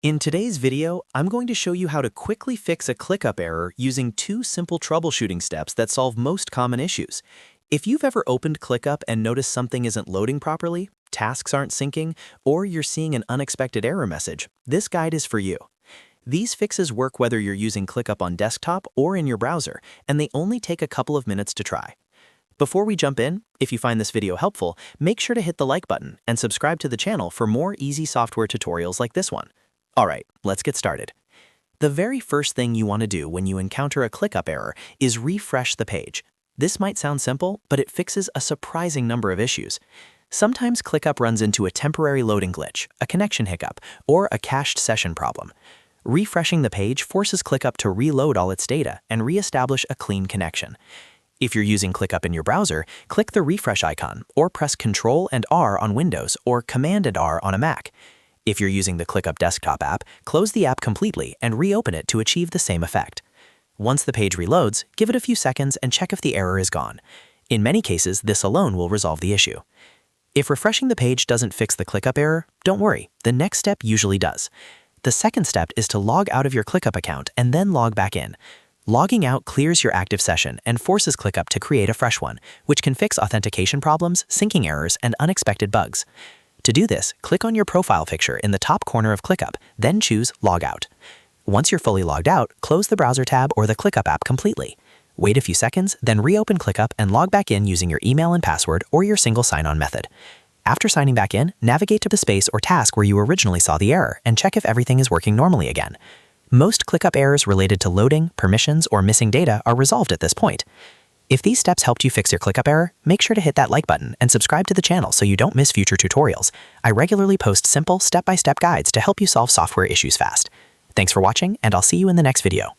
In today's video, I'm going to show you how to quickly fix a ClickUp error using two simple troubleshooting steps that solve most common issues. If you've ever opened ClickUp and noticed something isn't loading properly, tasks aren't syncing, or you're seeing an unexpected error message, this guide is for you. These fixes work whether you're using ClickUp on desktop or in your browser, and they only take a couple of minutes to try. Before we jump in, if you find this video helpful, make sure to hit the like button and subscribe to the channel for more easy software tutorials like this one. Alright, let's get started. The very first thing you want to do when you encounter a ClickUp error is refresh the page. This might sound simple, but it fixes a surprising number of issues. Sometimes ClickUp runs into a temporary loading glitch, a connection hiccup, or a cached session problem. Refreshing the page forces ClickUp to reload all its data and re-establish a clean connection. If you're using ClickUp in your browser, click the refresh icon or press Ctrl and R on Windows or Command and R on a Mac. If you're using the ClickUp desktop app, close the app completely and reopen it to achieve the same effect. Once the page reloads, give it a few seconds and check if the error is gone. In many cases, this alone will resolve the issue. If refreshing the page doesn't fix the ClickUp error, don't worry, the next step usually does. The second step is to log out of your ClickUp account and then log back in. Logging out clears your active session and forces ClickUp to create a fresh one, which can fix authentication problems, syncing errors, and unexpected bugs. To do this, click on your profile picture in the top corner of ClickUp, then choose Log Out. Once you're fully logged out, close the Browser tab or the ClickUp app completely. Wait a few seconds, then reopen ClickUp and log back in using your email and password or your single sign-on method. After signing back in, navigate to the space or task where you originally saw the error and check if everything is working normally again. Most ClickUp errors related to loading, permissions, or missing data are resolved at this point. If these steps helped you fix your ClickUp error, make sure to hit that like button and subscribe to the channel so you don't miss future tutorials. I regularly post simple, step-by-step guides to help you solve software issues fast. Thanks for watching, and I'll see you in the next video.